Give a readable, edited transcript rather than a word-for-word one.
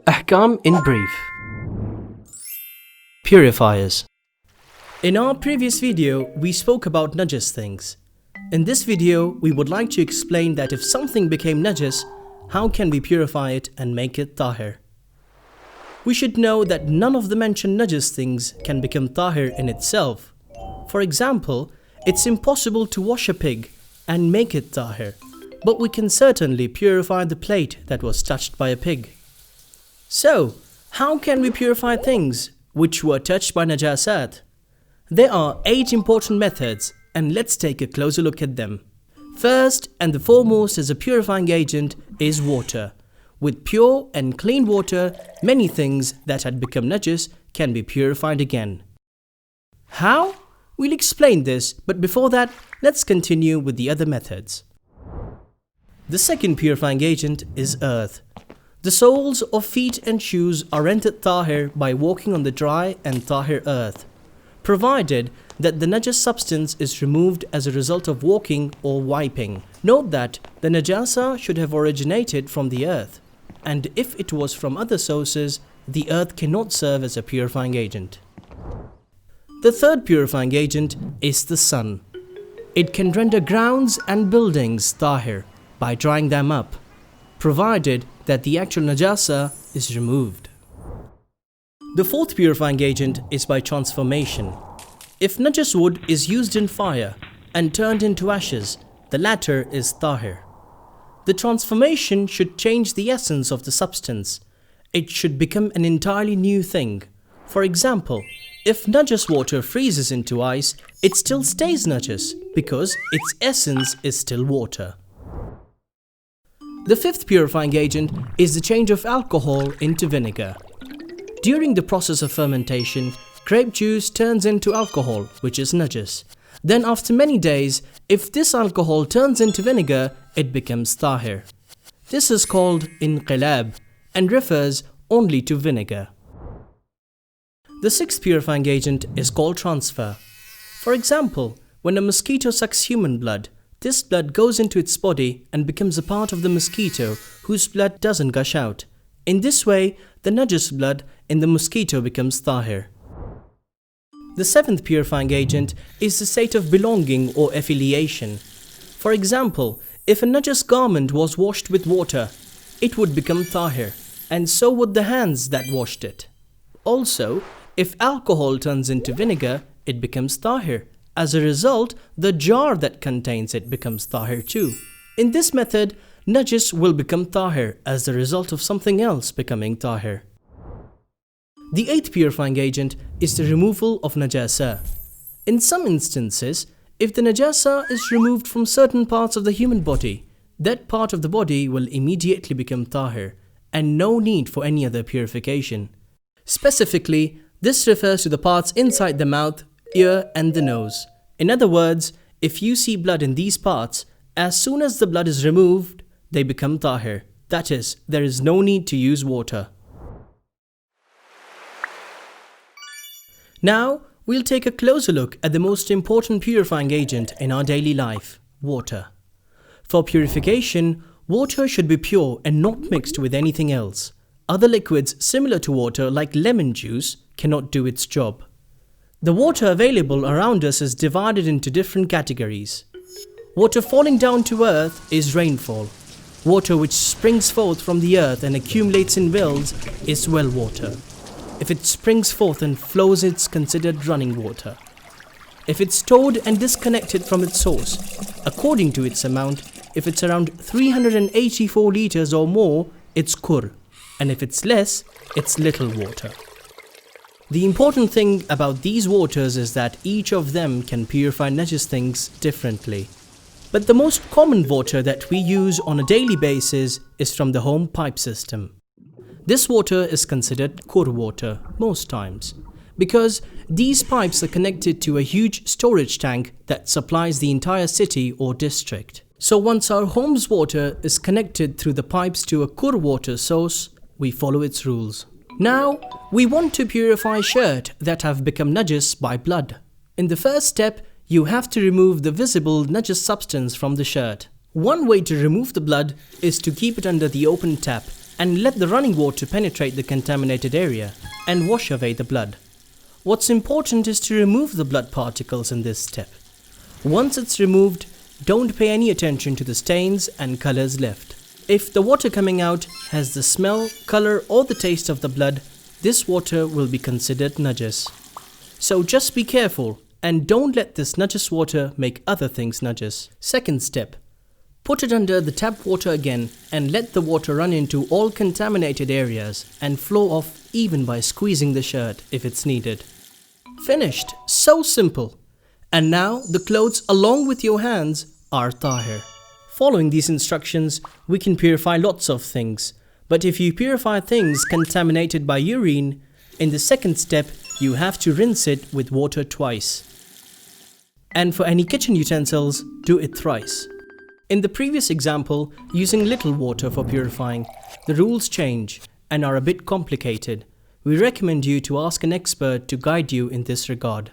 Ahkam in brief. Purifiers. In our previous video, we spoke about Najis things. In this video, we would like to explain that if something became Najis, how can we purify it and make it Tahir? We should know that none of the mentioned Najis things can become Tahir in itself. For example, it's impossible to wash a pig and make it Tahir, but we can certainly purify the plate that was touched by a pig. So, how can we purify things which were touched by Najasat? There are 8 important methods, and let's take a closer look at them. First and the foremost as a purifying agent is water. With pure and clean water, many things that had become Najis can be purified again. How? We'll explain this, but before that, let's continue with the other methods. The second purifying agent is earth. The soles of feet and shoes are rendered Tahir by walking on the dry and Tahir earth, provided that the Najis substance is removed as a result of walking or wiping. Note that the Najasa should have originated from the earth, and if it was from other sources, the earth cannot serve as a purifying agent. The third purifying agent is the sun. It can render grounds and buildings Tahir by drying them up, provided that the actual Najasa is removed. The fourth purifying agent is by transformation. If Najis wood is used in fire and turned into ashes, the latter is Tahir. The transformation should change the essence of the substance. It should become an entirely new thing. For example, if Najis water freezes into ice, it still stays Najis because its essence is still water. The fifth purifying agent is the change of alcohol into vinegar. During the process of fermentation, grape juice turns into alcohol, which is Najis. Then after many days, if this alcohol turns into vinegar, it becomes Tahir. This is called Incred and refers only to vinegar. The sixth purifying agent is called transfer. For example, when a mosquito sucks human blood, this blood goes into its body and becomes a part of the mosquito whose blood doesn't gush out. In this way, the Najis blood in the mosquito becomes Tahir. The seventh purifying agent is the state of belonging or affiliation. For example, if a Najis garment was washed with water, it would become Tahir, and so would the hands that washed it. Also, if alcohol turns into vinegar, it becomes Tahir. As a result, the jar that contains it becomes Tahir too. In this method, Najis will become Tahir as the result of something else becoming Tahir. The eighth purifying agent is the removal of Najasa. In some instances, if the Najasa is removed from certain parts of the human body, that part of the body will immediately become Tahir, and no need for any other purification. Specifically, this refers to the parts inside the mouth, ear and the nose. In other words, if you see blood in these parts, as soon as the blood is removed, they become Tahir. That is, there is no need to use water. Now, we'll take a closer look at the most important purifying agent in our daily life, water. For purification, water should be pure and not mixed with anything else. Other liquids similar to water like lemon juice cannot do its job. The water available around us is divided into different categories. Water falling down to earth is rainfall. Water which springs forth from the earth and accumulates in wells is well water. If it springs forth and flows, it's considered running water. If it's stored and disconnected from its source, according to its amount, if it's around 384 liters or more, it's kur, and if it's less, it's little water. The important thing about these waters is that each of them can purify Najis things differently. But the most common water that we use on a daily basis is from the home pipe system. This water is considered kur water most times because these pipes are connected to a huge storage tank that supplies the entire city or district. So once our home's water is connected through the pipes to a kur water source, we follow its rules. Now, we want to purify shirt that have become Najis by blood. In the first step, you have to remove the visible Najis substance from the shirt. One way to remove the blood is to keep it under the open tap and let the running water penetrate the contaminated area and wash away the blood. What's important is to remove the blood particles in this step. Once it's removed, don't pay any attention to the stains and colors left. If the water coming out has the smell, color or the taste of the blood, this water will be considered Najis. So just be careful and don't let this Najis water make other things Najis. Second step. Put it under the tap water again and let the water run into all contaminated areas and flow off even by squeezing the shirt if it's needed. Finished. So simple. And now the clothes along with your hands are Tahir. Following these instructions, we can purify lots of things. But if you purify things contaminated by urine, in the second step, you have to rinse it with water twice. And for any kitchen utensils, do it thrice. In the previous example, using little water for purifying, the rules change and are a bit complicated. We recommend you to ask an expert to guide you in this regard.